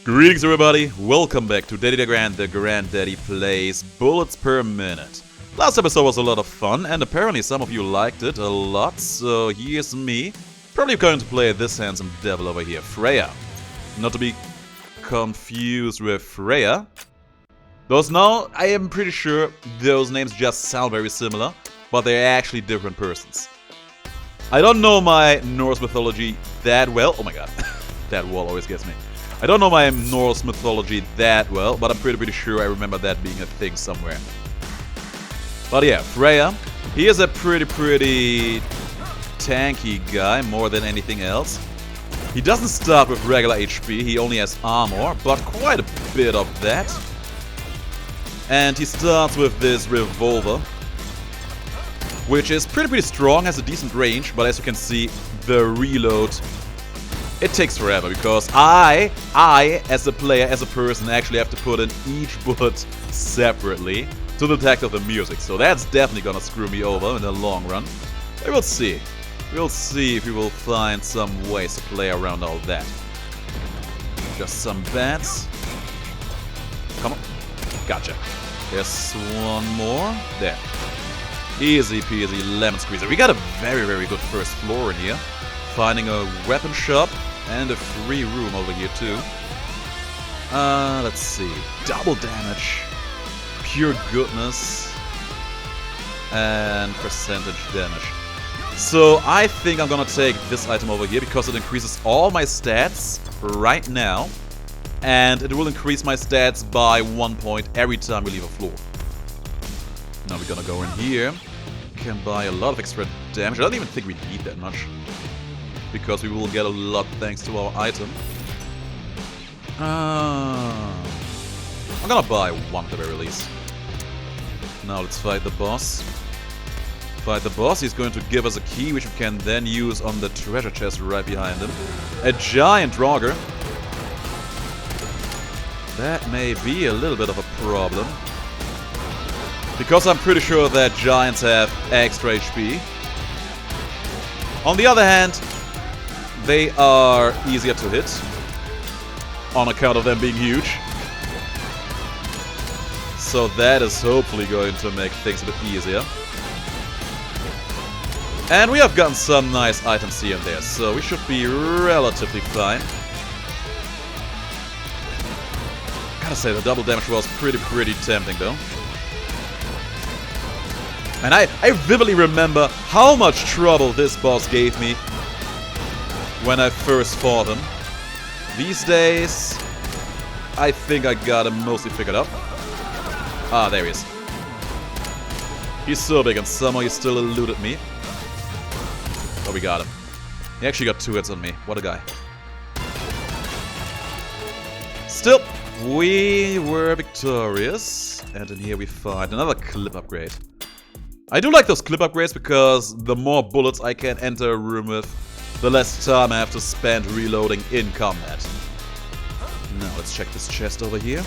Greetings everybody, welcome back to DeGrand, the Granddaddy Plays Bullets Per Minute. Last episode was a lot of fun and apparently some of you liked it a lot, so here's me. Probably going to play this handsome devil over here, Freyr. Not to be confused with Freyr. Those now, I am pretty sure those names just sound very similar, but they're actually different persons. I don't know my Norse mythology that well. Oh my god, that wall always gets me. I don't know my Norse mythology that well, but I'm pretty sure I remember that being a thing somewhere. But yeah, Freyr, he is a pretty tanky guy, more than anything else. He doesn't start with regular HP, he only has armor, but quite a bit of that. And he starts with this revolver, which is pretty strong, has a decent range, but as you can see, the reload, it takes forever, because I, as a player, as a person, actually have to put in each bullet separately to the detect of the music. So that's definitely gonna screw me over in the long run. But we'll see. We'll see if we will find some ways to play around all that. Just some bats. Come on. Gotcha. There's one more. There. Easy peasy lemon squeezer. We got a very good first floor in here. Finding a weapon shop. And a free room over here too. Let's see. Double damage. Pure goodness. And percentage damage. So I think I'm gonna take this item over here because it increases all my stats right now. And it will increase my stats by 1 point every time we leave a floor. Now we're gonna go in here. Can buy a lot of extra damage. I don't even think we need that much, because we will get a lot thanks to our item. I'm gonna buy one at the very least. Now let's fight the boss. Fight the boss. He's going to give us a key, which we can then use on the treasure chest right behind him. A giant Draugr. That may be a little bit of a problem, because I'm pretty sure that giants have extra HP. On the other hand, they are easier to hit, on account of them being huge. So that is hopefully going to make things a bit easier. And we have gotten some nice items here and there, so we should be relatively fine. Gotta say, the double damage was pretty tempting though. And I vividly remember how much trouble this boss gave me when I first fought him. These days, I think I got him mostly figured out. Ah, there he is. He's so big and somehow he still eluded me. Oh, we got him. He actually got 2 hits on me. What a guy. Still, we were victorious. And in here we find another clip upgrade. I do like those clip upgrades because the more bullets I can enter a room with, the less time I have to spend reloading in combat. Now let's check this chest over here.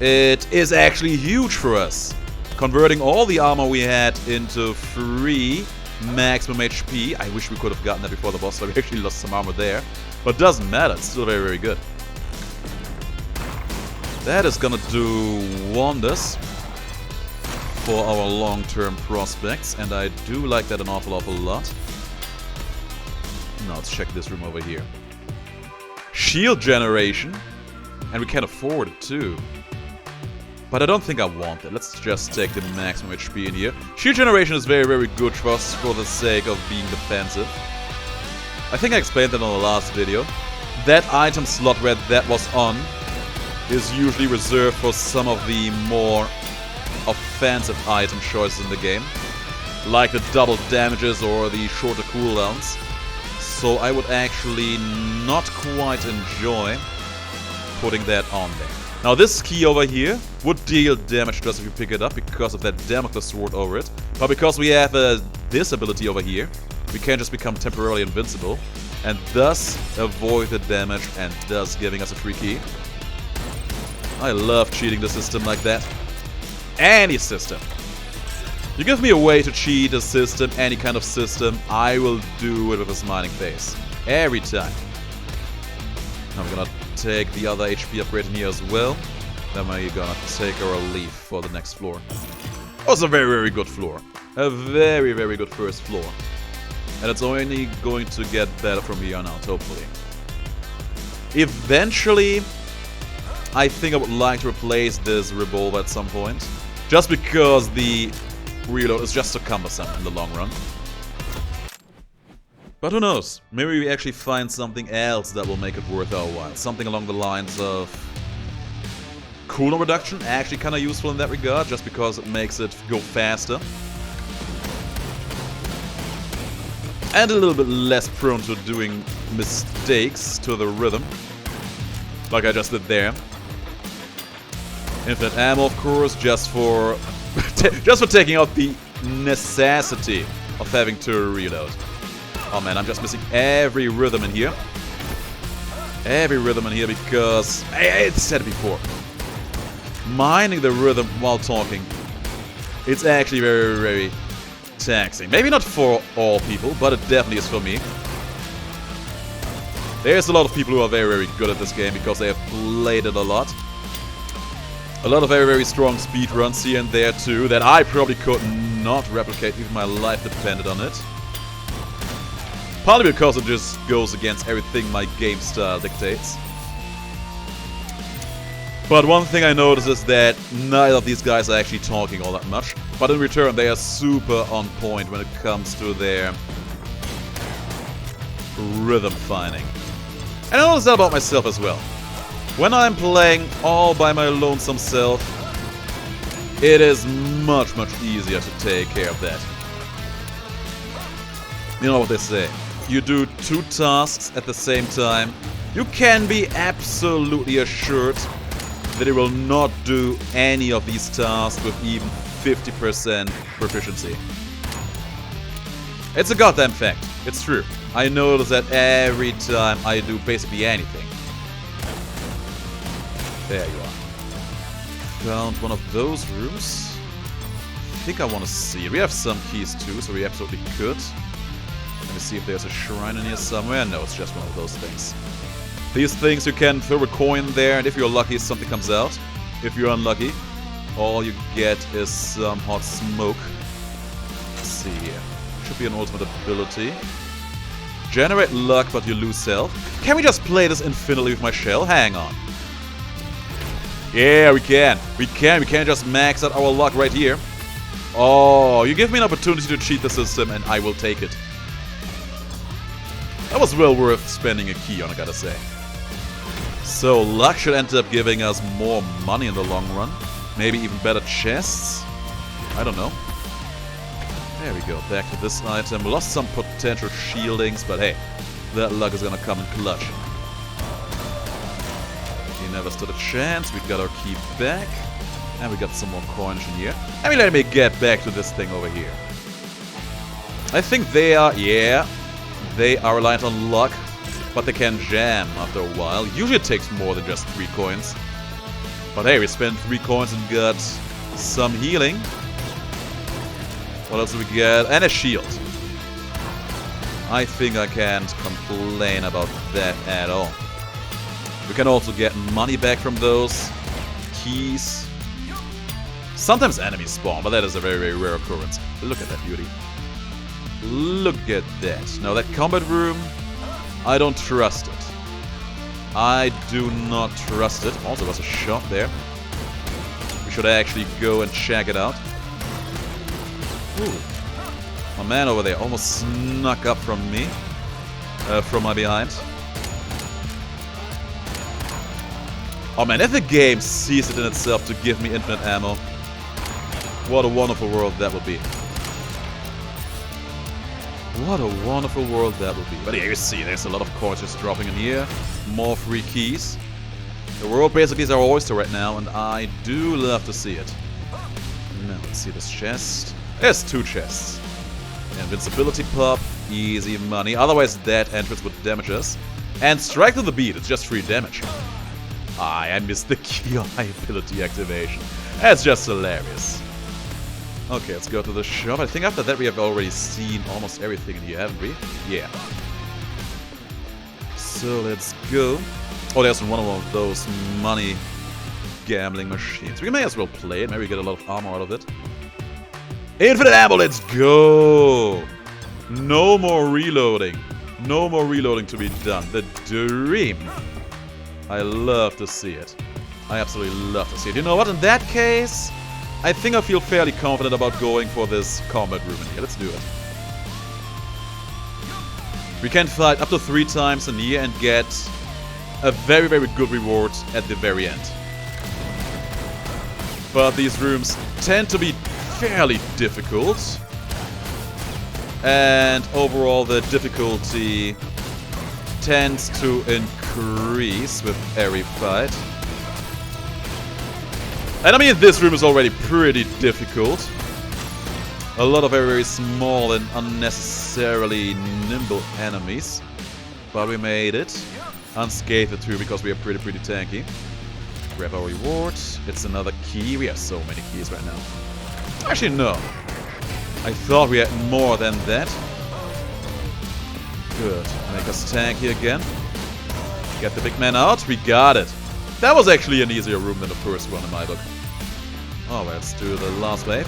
It is actually huge for us. Converting all the armor we had into free maximum HP. I wish we could have gotten that before the boss, so we actually lost some armor there. But doesn't matter, it's still very good. That is gonna do wonders for our long-term prospects, and I do like that an awful lot. Now let's check this room over here. Shield generation, and we can afford it too. But I don't think I want it. Let's just take the maximum HP in here. Shield generation is very good for us for the sake of being defensive. I think I explained that on the last video. That item slot where that was on is usually reserved for some of the more offensive item choices in the game, like the double damages or the shorter cooldowns. So I would actually not quite enjoy putting that on there. Now this key over here would deal damage to us if you pick it up because of that Damocles sword over it. But because we have this ability over here, we can just become temporarily invincible and thus avoid the damage and thus giving us a free key. I love cheating the system like that. Any system. You give me a way to cheat a system, any kind of system, I will do it with a smiling face. Every time. Now we're gonna take the other HP upgrade in here as well. Then we're gonna take our leave for the next floor. Also a very, very good floor. A very, very good first floor. And it's only going to get better from here on out, hopefully. Eventually, I think I would like to replace this revolver at some point. Just because the reload is just so cumbersome in the long run. But who knows? Maybe we actually find something else that will make it worth our while. Something along the lines of cooldown reduction, actually kind of useful in that regard, just because it makes it go faster. And a little bit less prone to doing mistakes to the rhythm. Like I just did there. Infinite ammo, of course, just for taking out the necessity of having to reload. Oh man, I'm just missing every rhythm in here. Every rhythm in here because I said it before. Mining the rhythm while talking, it's actually very, very taxing. Maybe not for all people, but it definitely is for me. There's a lot of people who are very, very good at this game because they have played it a lot. A lot of very, very strong speedruns here and there too that I probably could not replicate if my life depended on it. Partly because it just goes against everything my game style dictates. But one thing I noticed is that neither of these guys are actually talking all that much. But in return, they are super on point when it comes to their rhythm finding. And I noticed that about myself as well. When I'm playing all by my lonesome self, it is much, much easier to take care of that. You know what they say. You do 2 tasks at the same time, you can be absolutely assured that it will not do any of these tasks with even 50% proficiency. It's a goddamn fact. It's true. I notice that every time I do basically anything. There you are. Found one of those rooms. I think I want to see it. We have some keys too, so we absolutely could. Let me see if there's a shrine in here somewhere. No, it's just one of those things. These things, you can throw a coin there, and if you're lucky, something comes out. If you're unlucky, all you get is some hot smoke. Let's see here. Should be an ultimate ability. Generate luck, but you lose health. Can we just play this infinitely with my shell? Hang on. Yeah, we can. We can just max out our luck right here. Oh, you give me an opportunity to cheat the system, and I will take it. That was well worth spending a key on, I gotta say. So, luck should end up giving us more money in the long run. Maybe even better chests? I don't know. There we go, back to this item. We lost some potential shieldings, but hey, that luck is gonna come in clutch. He never stood a chance. We got our key back. And we got some more coins in here. I mean, let me get back to this thing over here. I think they are, yeah, they are reliant on luck, but they can jam after a while. Usually it takes more than just 3 coins. But hey, we spent 3 coins and got some healing. What else do we get? And a shield. I think I can't complain about that at all. We can also get money back from those. Keys. Sometimes enemies spawn, but that is a very, very rare occurrence. Look at that beauty. Look at that. Now that combat room, I don't trust it. I do not trust it. Also, there's a shop there. We should actually go and check it out. Ooh. My man over there almost snuck up from me. From my behind. Oh man, if the game sees it in itself to give me infinite ammo, what a wonderful world that would be. What a wonderful world that would be. But yeah, you see, there's a lot of coins just dropping in here. More free keys. The world basically is our oyster right now, and I do love to see it. Now, let's see this chest. There's 2 chests. Invincibility pop, easy money. Otherwise, that entrance would damage us. And strike to the beat, it's just free damage. I missed the key ability activation. That's just hilarious. Okay, let's go to the shop. I think after that we have already seen almost everything in here, haven't we? Yeah. So let's go. Oh, there's one of those money gambling machines. We may as well play it. Maybe we get a lot of armor out of it. Infinite ammo, let's go! No more reloading. No more reloading to be done. The dream. I love to see it. I absolutely love to see it. You know what? In that case, I think I feel fairly confident about going for this combat room in here. Let's do it. We can fight up to 3 times in here and get a very, very good reward at the very end. But these rooms tend to be fairly difficult. And overall the difficulty tends to increase with every fight. And I mean, this room is already pretty difficult. A lot of very, very small and unnecessarily nimble enemies. But we made it. Unscathed too, because we are pretty tanky. Grab our reward. It's another key. We have so many keys right now. Actually, no. I thought we had more than that. Good. Make us tanky again. Get the big man out. We got it. That was actually an easier room than the first one in my book. Oh, let's do the last wave.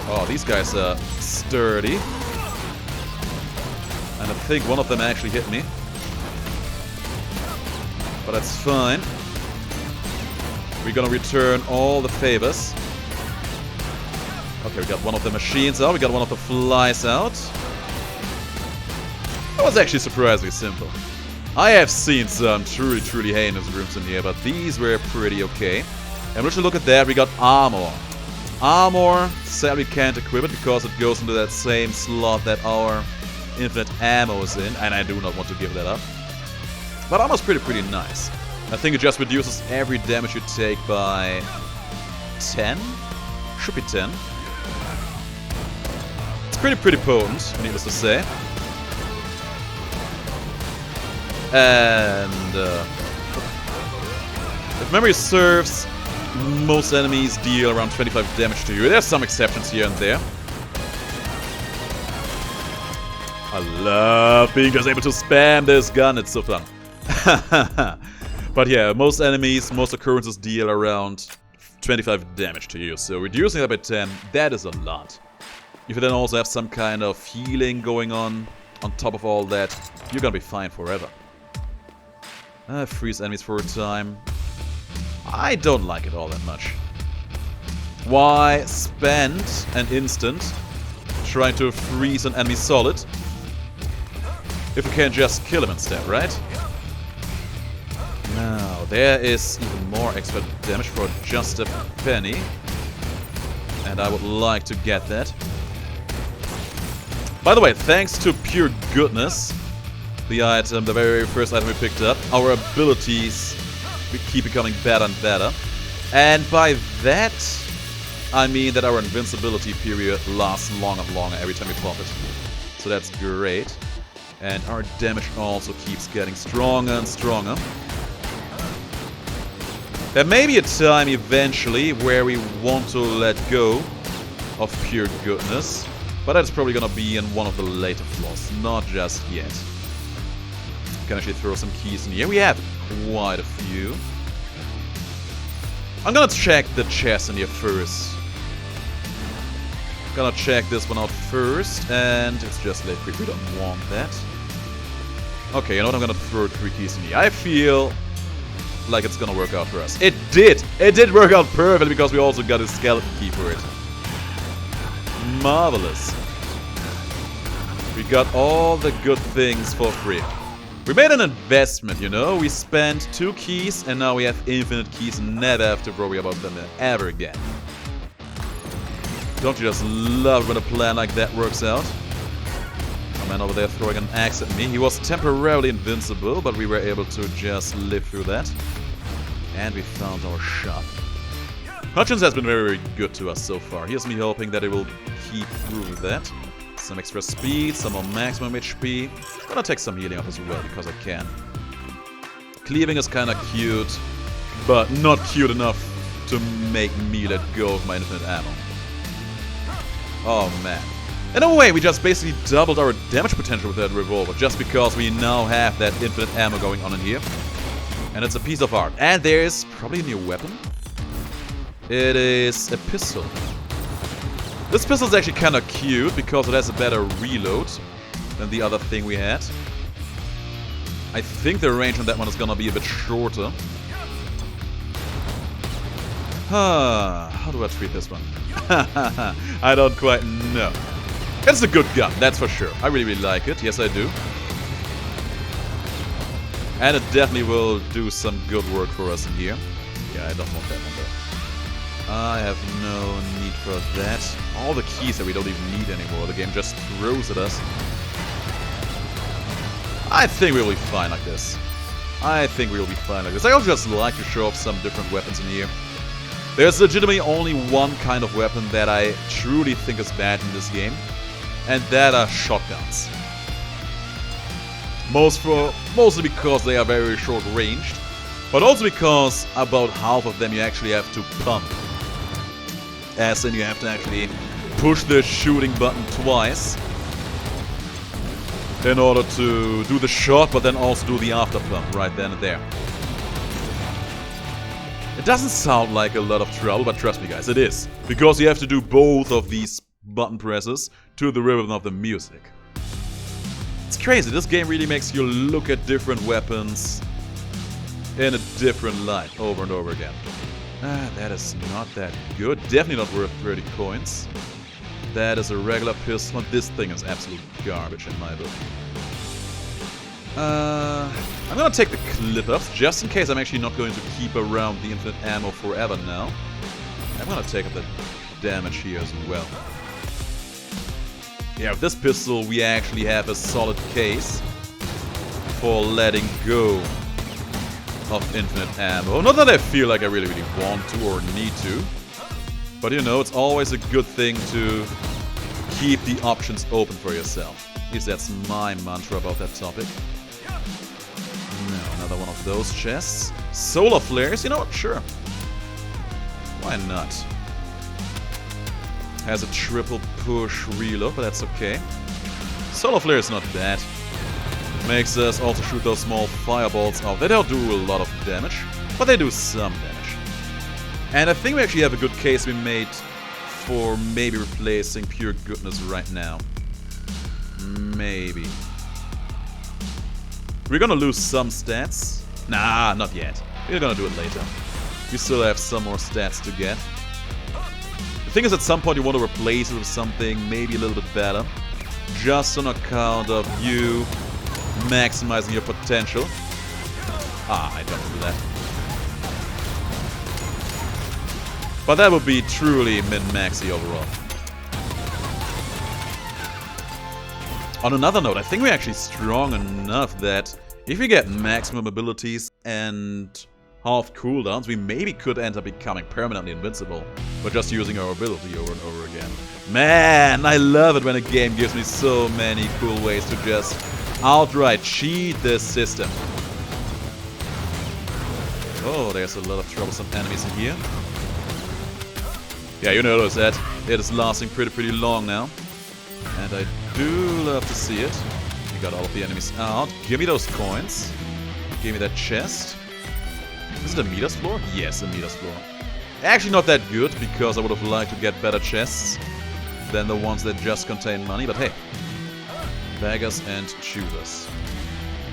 Oh, these guys are sturdy. And I think one of them actually hit me. But that's fine. We're gonna return all the favors. Okay, we got one of the machines out. We got one of the flies out. That was actually surprisingly simple. I have seen some truly heinous rooms in here, but these were pretty okay. And we should look at that. We got armor. Armor, sadly can't equip it because it goes into that same slot that our infinite ammo is in, and I do not want to give that up. But armor's pretty nice. I think it just reduces every damage you take by 10? Should be 10. It's pretty potent, needless to say. And if memory serves, most enemies deal around 25 damage to you. There's some exceptions here and there. I love being just able to spam this gun, it's so fun. But yeah, most enemies, most occurrences deal around 25 damage to you. So reducing that by 10, that is a lot. If you then also have some kind of healing going on top of all that, you're gonna be fine forever. Freeze enemies for a time. I don't like it all that much. Why spend an instant trying to freeze an enemy solid if you can just kill him instead, right? Now, there is even more extra damage for just a penny. And I would like to get that. By the way, thanks to pure goodness, the item, the very first item we picked up, our abilities keep becoming better and better. And by that, I mean that our invincibility period lasts longer and longer every time we pop it. So that's great. And our damage also keeps getting stronger and stronger. There may be a time eventually where we want to let go of pure goodness, but that's probably gonna be in one of the later floors, not just yet. We can actually throw some keys in here. We have quite a few. I'm gonna check the chest in here first. Gonna check this one out first, and it's just liquid. We don't want that. Okay, you know what? I'm gonna throw 3 keys in here. I feel like it's gonna work out for us. It did! It did work out perfectly because we also got a skeleton key for it. Marvelous. We got all the good things for free. We made an investment, you know? We spent 2 keys and now we have infinite keys and never have to worry about them ever again. Don't you just love when a plan like that works out? A man over there throwing an axe at me. He was temporarily invincible, but we were able to just live through that. And we found our shop. Hutchins has been very, very good to us so far. Here's me hoping that it will keep through that. Some extra speed, some more maximum HP. Gonna take some healing up as well, because I can. Cleaving is kinda cute, but not cute enough to make me let go of my infinite ammo. Oh man. In a way, we just basically doubled our damage potential with that revolver, just because we now have that infinite ammo going on in here. And it's a piece of art. And there's probably a new weapon. It is a pistol. This pistol is actually kind of cute because it has a better reload than the other thing we had. I think the range on that one is gonna be a bit shorter. How do I treat this one? I don't quite know. It's a good gun, that's for sure. I really like it. Yes, I do. And it definitely will do some good work for us in here. Yeah, I don't want that one though. I have no need for that. All the keys that we don't even need anymore. The game just throws at us. I think we'll be fine like this. I think we'll be fine like this. I would just like to show off some different weapons in here. There's legitimately only one kind of weapon that I truly think is bad in this game. And that are shotguns. Mostly because they are very short-ranged. But also because about half of them you actually have to pump. As in you have to actually push the shooting button twice. In order to do the shot, but then also do the after pump right then and there. It doesn't sound like a lot of trouble, but trust me guys, it is. Because you have to do both of these button presses to the rhythm of the music. It's crazy, this game really makes you look at different weapons in a different light over and over again. That is not that good. Definitely not worth 30 coins. That is a regular pistol. This thing is absolute garbage in my book. I'm gonna take the clip-ups, just in case I'm actually not going to keep around the infinite ammo forever now. I'm gonna take up the damage here as well. Yeah, with this pistol we actually have a solid case for letting go of infinite ammo. Not that I feel like I really want to or need to. But you know, it's always a good thing to keep the options open for yourself. At least that's my mantra about that topic. No, another one of those chests. Solar flares, you know what? Sure. Why not? Has a triple push reload, but that's okay. Solar flare is not bad. Makes us also shoot those small fireballs off. They don't do a lot of damage, but they do some damage. And I think we actually have a good case we made for maybe replacing pure goodness right now. Maybe. We're gonna lose some stats. Nah, not yet. We're gonna do it later. We still have some more stats to get. The thing is, at some point you want to replace it with something maybe a little bit better. Just on account of you maximizing your potential. I don't do that. But that would be truly min-maxy overall. On another note, I think we're actually strong enough that if we get maximum abilities and half cooldowns, we maybe could end up becoming permanently invincible by just using our ability over and over again. Man, I love it when a game gives me so many cool ways to just outright cheat this system. Oh, there's a lot of troublesome enemies in here. Yeah, you notice that it is lasting pretty long now. And I do love to see it. We got all of the enemies out. Give me those coins. Give me that chest. Is it a meter's floor? Yes, a meter's floor. Actually not that good, because I would have liked to get better chests than the ones that just contain money, but hey. Beggars and choosers.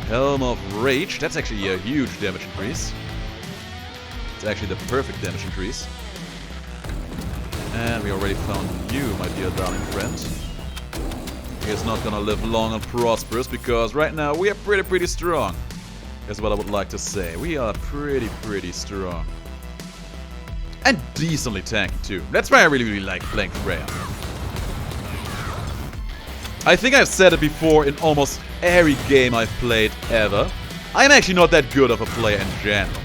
Helm of Rage. That's actually a huge damage increase. It's actually the perfect damage increase. And we already found you, my dear darling friend. He's not gonna live long and prosperous, because right now we are pretty strong. That's what I would like to say. We are pretty strong. And decently tanky too. That's why I really like playing Freyr. I think I've said it before in almost every game I've played ever. I'm actually not that good of a player in general.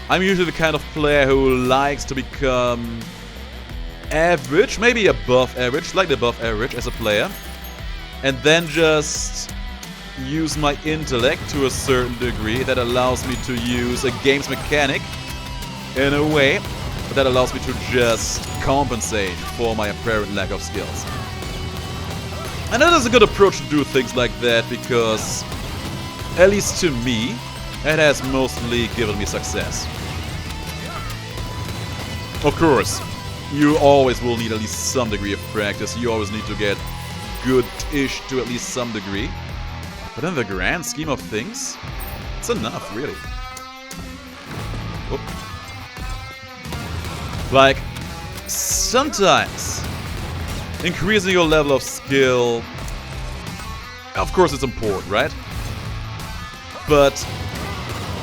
I'm usually the kind of player who likes to become average, maybe above average, slightly above average as a player. And then just use my intellect to a certain degree that allows me to use a game's mechanic in a way that allows me to just compensate for my apparent lack of skills. And that is a good approach to do things like that, because, at least to me, it has mostly given me success. Of course, you always will need at least some degree of practice. You always need to get good-ish to at least some degree. But in the grand scheme of things, it's enough, really. Oop. Like, sometimes increasing your level of skill, of course it's important, right? But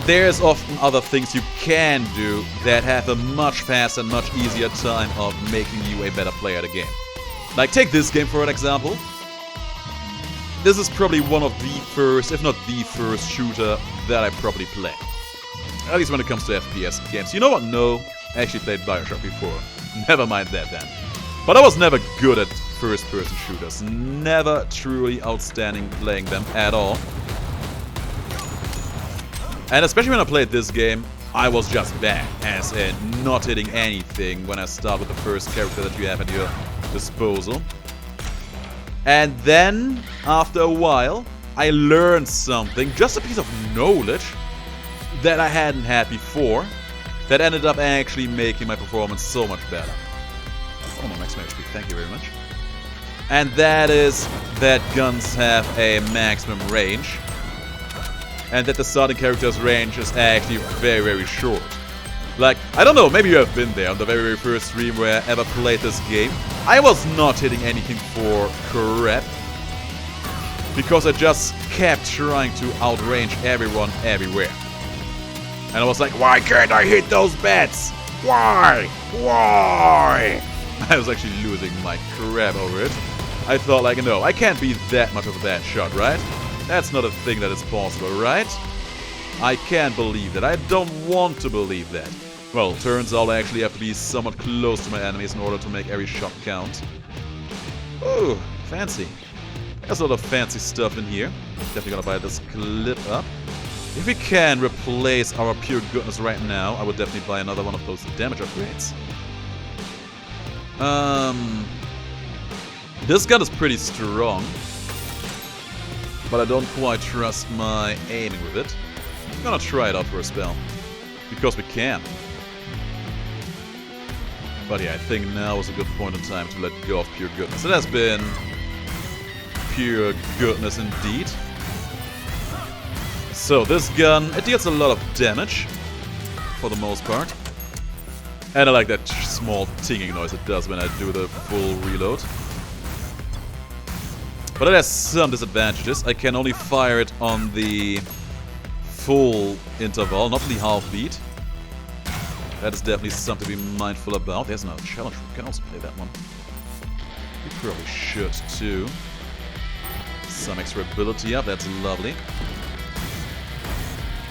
there's often other things you can do that have a much faster and much easier time of making you a better player at a game. Like, take this game for an example. This is probably one of the first, if not the first shooter that I probably play. At least when it comes to FPS games. You know what? No, I actually played Bioshock before. Never mind that then. But I was never good at first-person shooters. Never truly outstanding playing them at all. And especially when I played this game, I was just bad, as in not hitting anything when I start with the first character that you have at your disposal. And then, after a while, I learned something, just a piece of knowledge that I hadn't had before, that ended up actually making my performance so much better. Oh, my maximum HP, thank you very much. And that is that guns have a maximum range, and that the starting character's range is actually very, very short. Like, I don't know, maybe you have been there on the very, very first stream where I ever played this game. I was not hitting anything for crap, because I just kept trying to outrange everyone everywhere. And I was like, why can't I hit those bats? Why? Why? I was actually losing my crap over it. I thought, like, no, I can't be that much of a bad shot, right? That's not a thing that is possible, right? I can't believe that. I don't want to believe that. Well, turns out I actually have to be somewhat close to my enemies in order to make every shot count. Ooh, fancy. There's a lot of fancy stuff in here. Definitely gonna buy this clip up. If we can replace our pure goodness right now, I would definitely buy another one of those damage upgrades. This gun is pretty strong, but I don't quite trust my aiming with it. I'm gonna try it out for a spell, because we can. But yeah, I think now is a good point in time to let go of pure goodness. It has been pure goodness indeed. So this gun, it deals a lot of damage, for the most part. And I like that small tinging noise it does when I do the full reload. But it has some disadvantages. I can only fire it on the full interval, not the half beat. That is definitely something to be mindful about. There's another challenge. We can also play that one. We probably should too. Some extra ability up, that's lovely.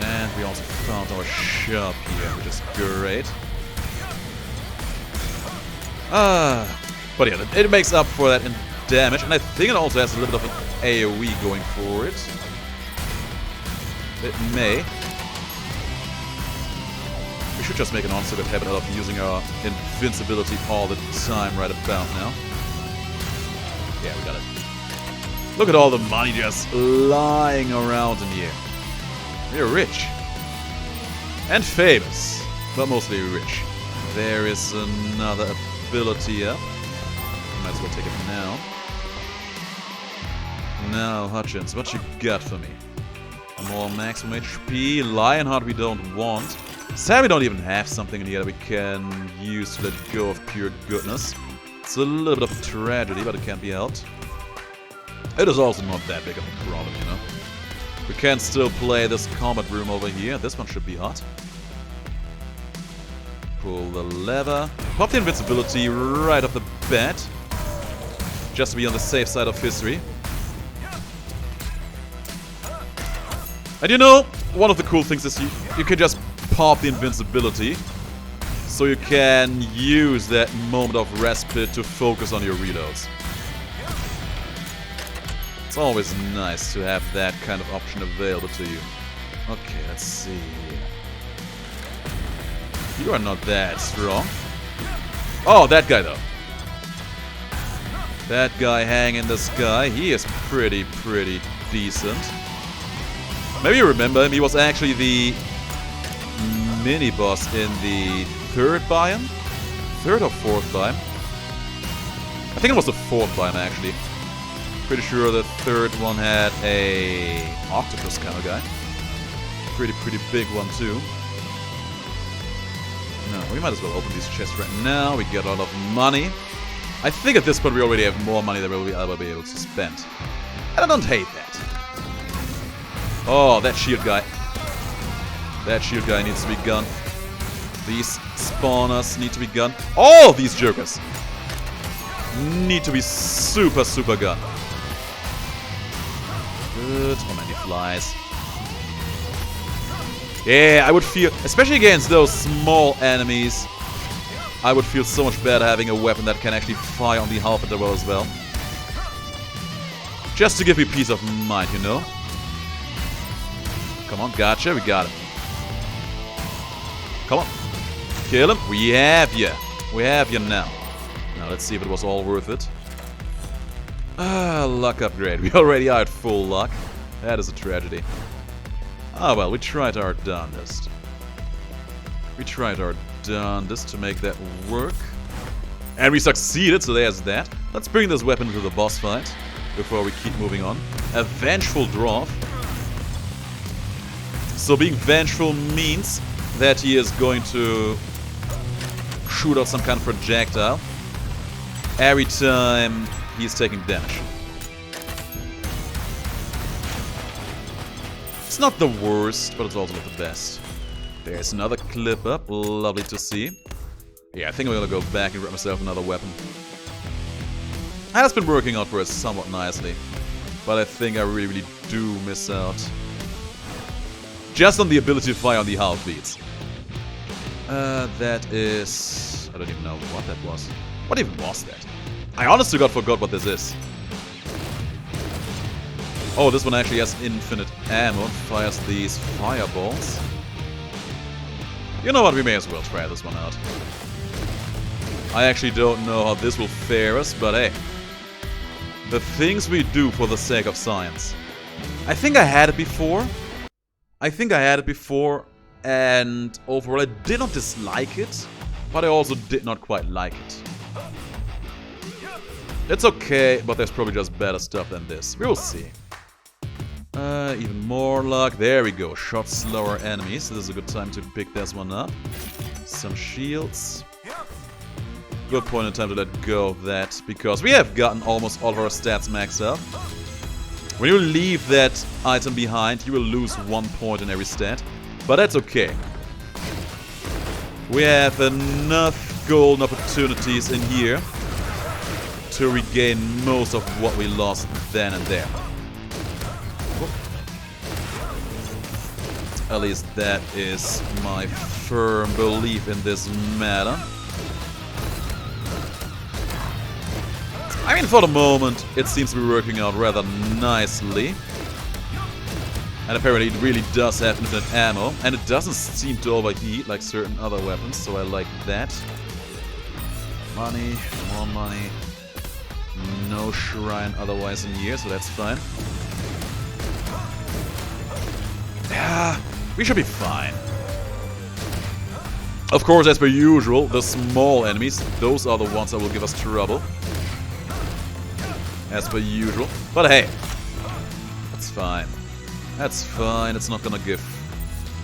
And we also found our shop here, which is great. But yeah, it makes up for that in damage, and I think it also has a little bit of an AoE going for it. It may. We should just make an honest habit out of using our invincibility all the time right about now. Yeah, we got it. Look at all the money just lying around in here. We're rich. And famous, but mostly rich. There is another ability up. Might as well take it now. Now, Hutchins, what you got for me? More maximum HP. Lionheart we don't want. Sadly, we don't even have something in here that we can use to let go of pure goodness. It's a little bit of a tragedy, but it can't be helped. It is also not that big of a problem, you know. We can still play this combat room over here. This one should be hot. Pull the lever. Pop the invincibility right off the bat. Just to be on the safe side of history. And you know, one of the cool things is you can just pop the invincibility. So you can use that moment of respite to focus on your reloads. It's always nice to have that kind of option available to you. Okay, let's see. You are not that strong. Oh, that guy though. That guy hanging in the sky, he is pretty decent. Maybe you remember him. He was actually the mini-boss in the third biome? Third or fourth biome? I think it was the fourth biome, actually. Pretty sure the third one had a octopus kind of guy. Pretty big one, too. No, we might as well open these chests right now. We get a lot of money. I think at this point we already have more money than we'll ever be able to spend. And I don't hate that. Oh, that shield guy. That shield guy needs to be gunned. These spawners need to be gunned. All of these jokers need to be super gunned. Good. Oh man, he flies. Yeah, I would feel, especially against those small enemies, I would feel so much better having a weapon that can actually fire on the half interval as well. Just to give me peace of mind, you know? Come on, gotcha, we got him. Come on. Kill him. We have you. We have you now. Now let's see if it was all worth it. Luck upgrade. We already are at full luck. That is a tragedy. Ah well, we tried our darndest. We tried our darndest to make that work. And we succeeded, so there's that. Let's bring this weapon to the boss fight before we keep moving on. A vengeful dwarf. So being vengeful means that he is going to shoot out some kind of projectile every time he's taking damage. It's not the worst, but it's also not the best. There's another clip up, lovely to see. Yeah, I think I'm gonna go back and grab myself another weapon. Has been working out for us somewhat nicely, but I think I really do miss out just on the ability to fire on the half beats. That is... I don't even know what that was. What even was that? I honestly forgot what this is. Oh, this one actually has infinite ammo and fires these fireballs. You know what, we may as well try this one out. I actually don't know how this will fare us, but hey. The things we do for the sake of science. I think I had it before. And overall I did not dislike it, but I also did not quite like it. It's okay, but there's probably just better stuff than this. We will see. Even more luck. There we go. Shot slower enemies. This is a good time to pick this one up. Some shields. Good point in time to let go of that, because we have gotten almost all of our stats maxed up. When you leave that item behind, you will lose 1 point in every stat. But that's okay. We have enough golden opportunities in here to regain most of what we lost then and there. At least that is my firm belief in this matter. I mean, for the moment, it seems to be working out rather nicely. And apparently it really does have infinite ammo, and it doesn't seem to overheat like certain other weapons, so I like that. Money, more money. No shrine otherwise in here, so that's fine. Yeah, we should be fine. Of course, as per usual, the small enemies, those are the ones that will give us trouble. As per usual. But hey, that's fine. That's fine, it's not gonna give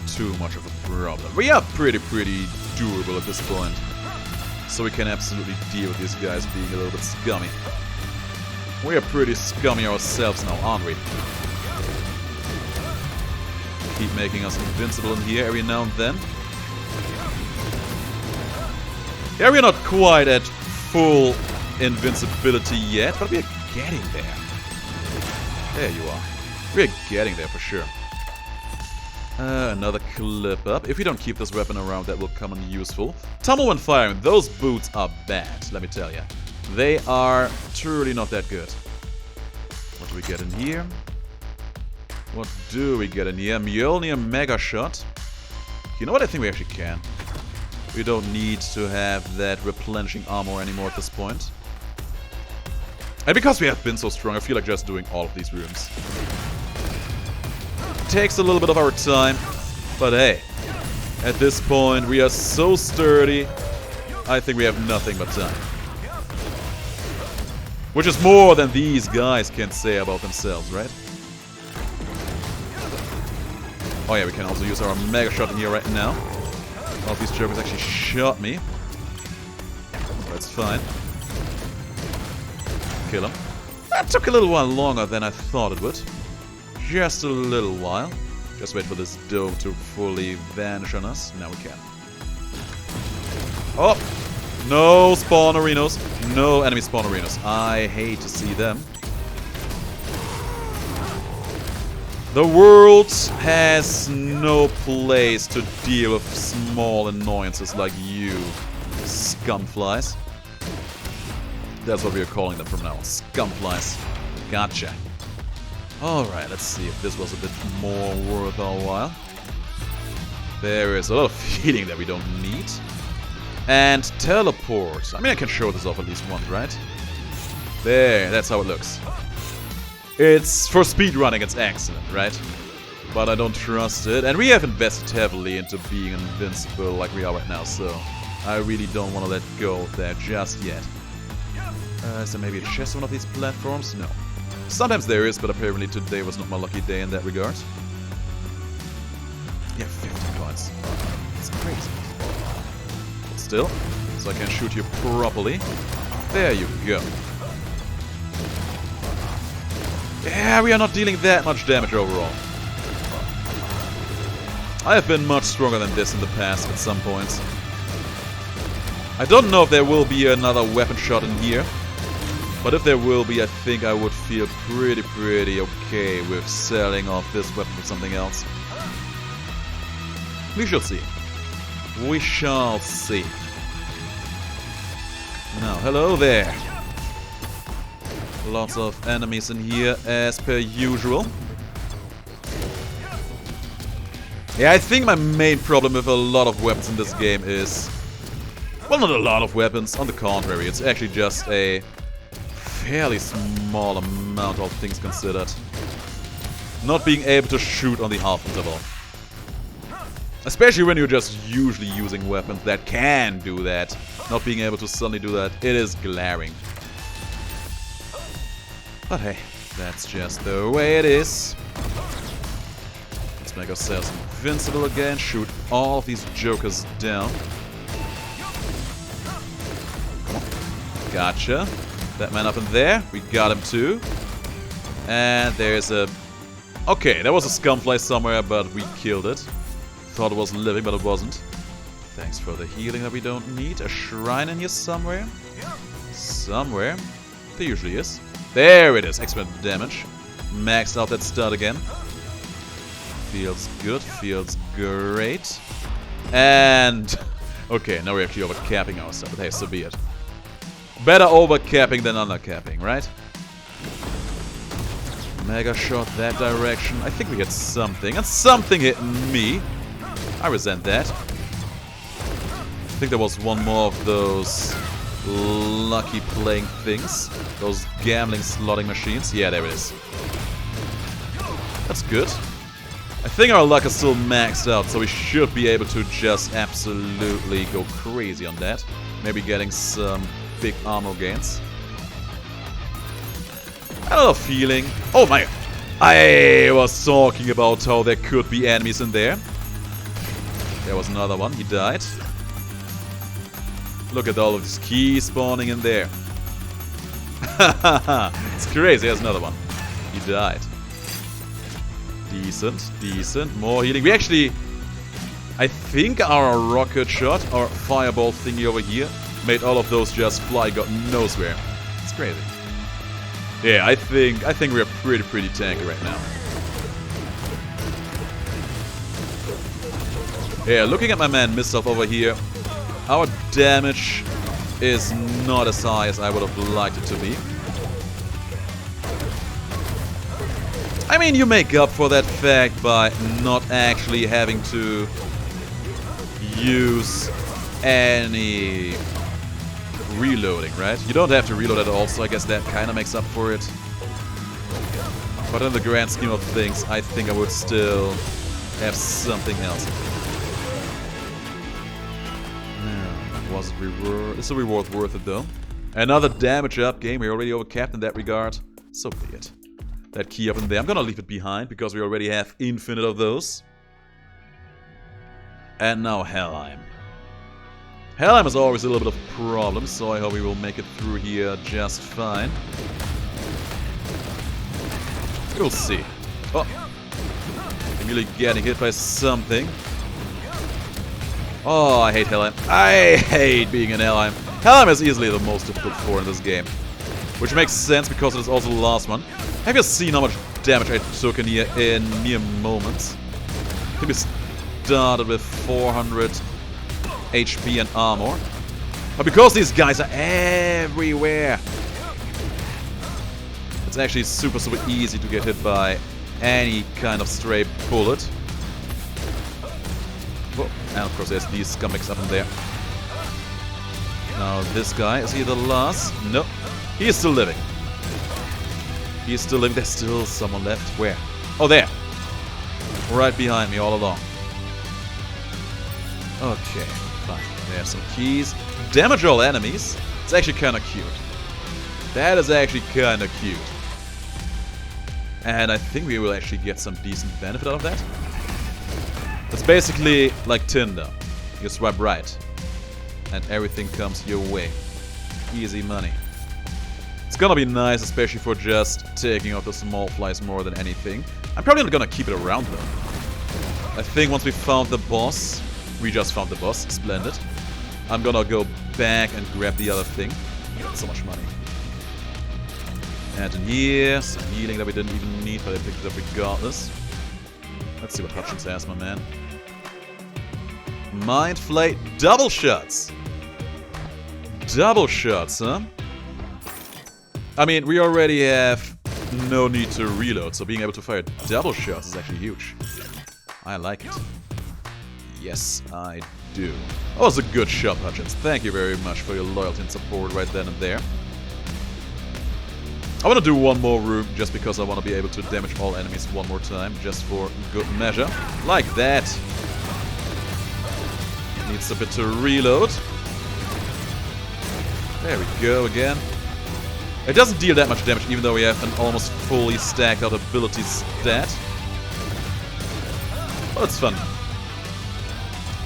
too much of a problem. We are pretty durable at this point. So we can absolutely deal with these guys being a little bit scummy. We are pretty scummy ourselves now, aren't we? Keep making us invincible in here every now and then. Yeah, we're not quite at full invincibility yet, but we're getting there. There you are. We're getting there for sure. Another clip up. If we don't keep this weapon around, that will come in useful. Tumble when firing. Those boots are bad, let me tell you. They are truly not that good. What do we get in here? What do we get in here? Mjolnir Mega Shot. You know what? I think we actually can. We don't need to have that replenishing armor anymore at this point. And because we have been so strong, I feel like just doing all of these rooms. takes a little bit of our time. But hey, at this point we are so sturdy. I think we have nothing but time. Which is more than these guys can say about themselves, right? Oh yeah, we can also use our mega shot in here right now. One of these jokers actually shot me. That's fine. Kill him. That took a little while longer than I thought it would. Just a little while. Just wait for this dome to fully vanish on us. Now we can. Oh! No spawnerinos. No enemy spawnerinos. I hate to see them. The world has no place to deal with small annoyances like you, scumflies. That's what we are calling them from now on. Scumflies. Gotcha. Alright, let's see if this was a bit more worth our while. There is a lot of healing that we don't need. And teleport. I mean, I can show this off at least once, right? There, that's how it looks. It's, for speedrunning, it's excellent, right? But I don't trust it. And we have invested heavily into being invincible like we are right now, so I really don't want to let go of that just yet. Is there maybe a chest on one of these platforms? No. Sometimes there is, but apparently today was not my lucky day in that regard. Yeah, 50 points. That's crazy. But still, so I can shoot you properly. There you go. Yeah, we are not dealing that much damage overall. I have been much stronger than this in the past at some points. I don't know if there will be another weapon shot in here. But if there will be, I think I would feel pretty okay with selling off this weapon for something else. We shall see. We shall see. Now, hello there. Lots of enemies in here, as per usual. Yeah, I think my main problem with a lot of weapons in this game is... well, not a lot of weapons. On the contrary, it's actually just a fairly small amount of things considered. Not being able to shoot on the half interval. Especially when you're just usually using weapons that can do that. Not being able to suddenly do that, it is glaring. But hey, that's just the way it is. Let's make ourselves invincible again, shoot all of these jokers down. Come on. Gotcha. That man up in there, we got him too. And there's a... okay, there was a scumfly somewhere, but we killed it. Thought it was living, but it wasn't. Thanks for the healing that we don't need. A shrine in here somewhere? Somewhere. There usually is. There it is, extra damage. Maxed out that stud again. Feels good, feels great. And... okay, now we're actually overcapping ourselves, but hey, so be it. Better overcapping than undercapping, right? Mega shot that direction. I think we hit something, and something hit me. I resent that. I think there was one more of those lucky playing things. Those gambling slotting machines. Yeah, there it is. That's good. I think our luck is still maxed out, so we should be able to just absolutely go crazy on that. Maybe getting some big armor gains. I don't know, feeling... oh my... I was talking about how there could be enemies in there. There was another one, he died. Look at all of these keys spawning in there. It's crazy, there's another one. He died. Decent, decent. More healing. We actually... I think our rocket shot, our fireball thingy over here, made all of those just fly god knows where. It's crazy. Yeah, I think we're pretty tanky right now. Yeah, looking at my man Mistov over here, our damage is not as high as I would have liked it to be. I mean, you make up for that fact by not actually having to use any reloading, right? You don't have to reload at all, so I guess that kind of makes up for it. But in the grand scheme of things, I think I would still have something else. Was it reward? Is the reward worth it though? Another damage up game. We already overcapped in that regard. So be it. That key up in there. I'm gonna leave it behind because we already have infinite of those. And now Helheim. Helheim is always a little bit of a problem, so I hope we will make it through here just fine. We'll see. Oh! I'm really getting hit by something. Oh, I hate Helheim. I hate being in Helheim. Helheim is easily the most difficult floor in this game. Which makes sense because it is also the last one. Have you seen how much damage I took in here in mere moments? I think we started with 400 HP and armor. But because these guys are everywhere, it's actually super easy to get hit by any kind of stray bullet. Oh, and of course there's these scumbags up in there. Now this guy, is he the last? No, he is still living. He is still living. There's still someone left. Where? Oh, there. Right behind me all along. Okay, fine. There's some keys. Damage all enemies. It's actually kind of cute. That is actually kind of cute. And I think we will actually get some decent benefit out of that. It's basically like Tinder. You swipe right, and everything comes your way. Easy money. It's gonna be nice, especially for just taking out the small flies more than anything. I'm probably not gonna keep it around though. I think once we found the boss, we just found the boss, splendid. I'm gonna go back and grab the other thing. So much money. And in here, some healing that we didn't even need, but I picked it up regardless. Let's see what Hutchins has, my man. Mind Flay double shots. Double shots, huh? I mean, we already have no need to reload, so being able to fire double shots is actually huge. I like it. Yes, I do. That was a good shot, Hutchins. Thank you very much for your loyalty and support right then and there. I want to do one more room just because I want to be able to damage all enemies one more time, just for good measure. Like that. Needs a bit to reload. There we go again. It doesn't deal that much damage, even though we have an almost fully stacked out ability stat. But it's fun.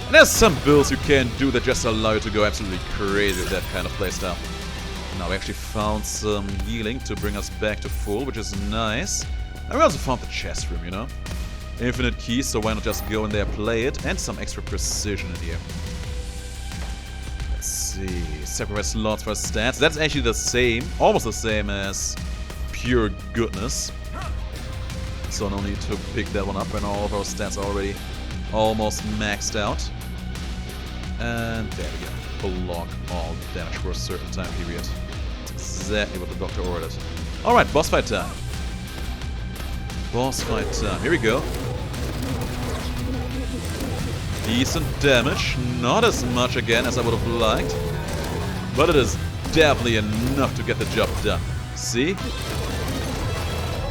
And there's some builds you can do that just allow you to go absolutely crazy with that kind of playstyle. Now we actually found some healing to bring us back to full, which is nice. And we also found the chest room, you know? Infinite keys, so why not just go in there, play it, and some extra precision in here. Let's see, separate slots for stats. That's actually the same, almost the same as pure goodness. So no need to pick that one up when all of our stats are already almost maxed out. And there we go. Block all damage for a certain time period. That's exactly what the doctor ordered. Alright, boss fight time. Boss fight time. Here we go. Decent damage. Not as much again as I would have liked. But it is definitely enough to get the job done. See?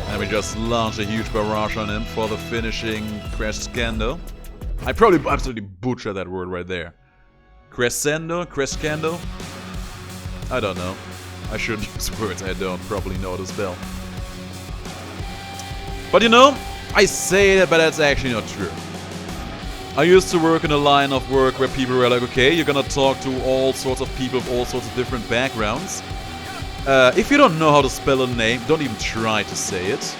And we just launched a huge barrage on him for the finishing crescendo. I probably absolutely butchered that word right there. Crescendo? Crescendo? I don't know. I shouldn't use words I don't properly know to spell. But you know, I say that, but that's actually not true. I used to work in a line of work where people were like, okay, you're gonna talk to all sorts of people of all sorts of different backgrounds. If you don't know how to spell a name, don't even try to say it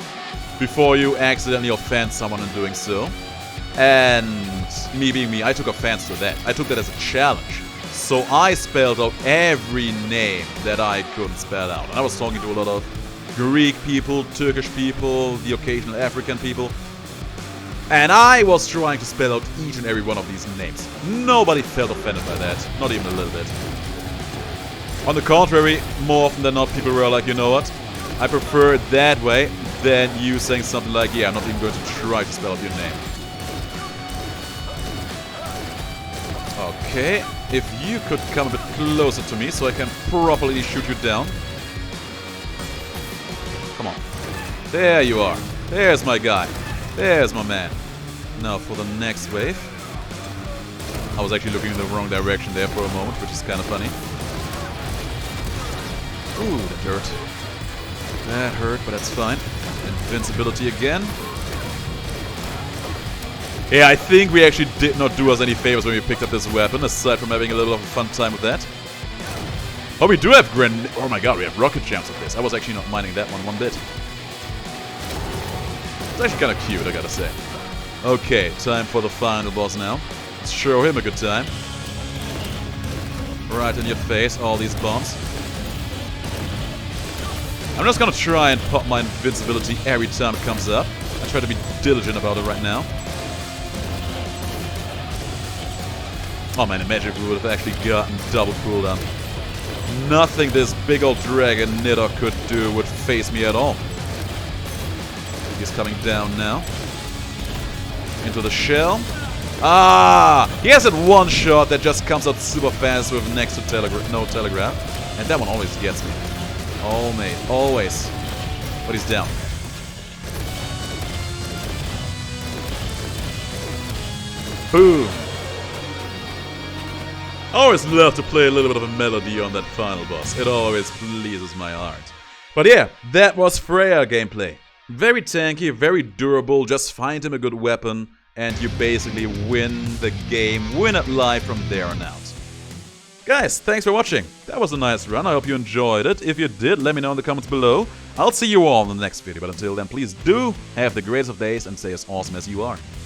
before you accidentally offend someone in doing so. And me being me, I took offense to that. I took that as a challenge. So I spelled out every name that I couldn't spell out. And I was talking to a lot of Greek people, Turkish people, the occasional African people. And I was trying to spell out each and every one of these names. Nobody felt offended by that. Not even a little bit. On the contrary, more often than not, people were like, you know what? I prefer it that way than you saying something like, yeah, I'm not even going to try to spell out your name. Okay, if you could come a bit closer to me so I can properly shoot you down. Come on. There you are. There's my guy. There's my man. Now for the next wave. I was actually looking in the wrong direction there for a moment, which is kind of funny. Ooh, that hurt. That hurt, but that's fine. Invincibility again. Yeah, I think we actually did not do us any favors when we picked up this weapon, aside from having a little of a fun time with that. Oh, we do have oh my god, we have rocket jumps with this. I was actually not minding that one bit. It's actually kind of cute, I gotta say. Okay, time for the final boss now. Let's show him a good time. Right in your face, all these bombs. I'm just gonna try and pop my invincibility every time it comes up. I try to be diligent about it right now. Oh man, imagine if we would have actually gotten double cooldown. Nothing this big old dragon Nidhogg could do would face me at all. He's coming down now. Into the shell. Ah! He has that one shot that just comes out super fast with next to no telegraph. And that one always gets me. Oh mate, always. But he's down. Boom! I always love to play a little bit of a melody on that final boss. It always pleases my heart. But yeah, that was Freyr gameplay. Very tanky, very durable, just find him a good weapon and you basically win the game, win it live from there on out. Guys, thanks for watching. That was a nice run, I hope you enjoyed it. If you did, let me know in the comments below. I'll see you all in the next video, but until then, please do have the greatest of days and stay as awesome as you are.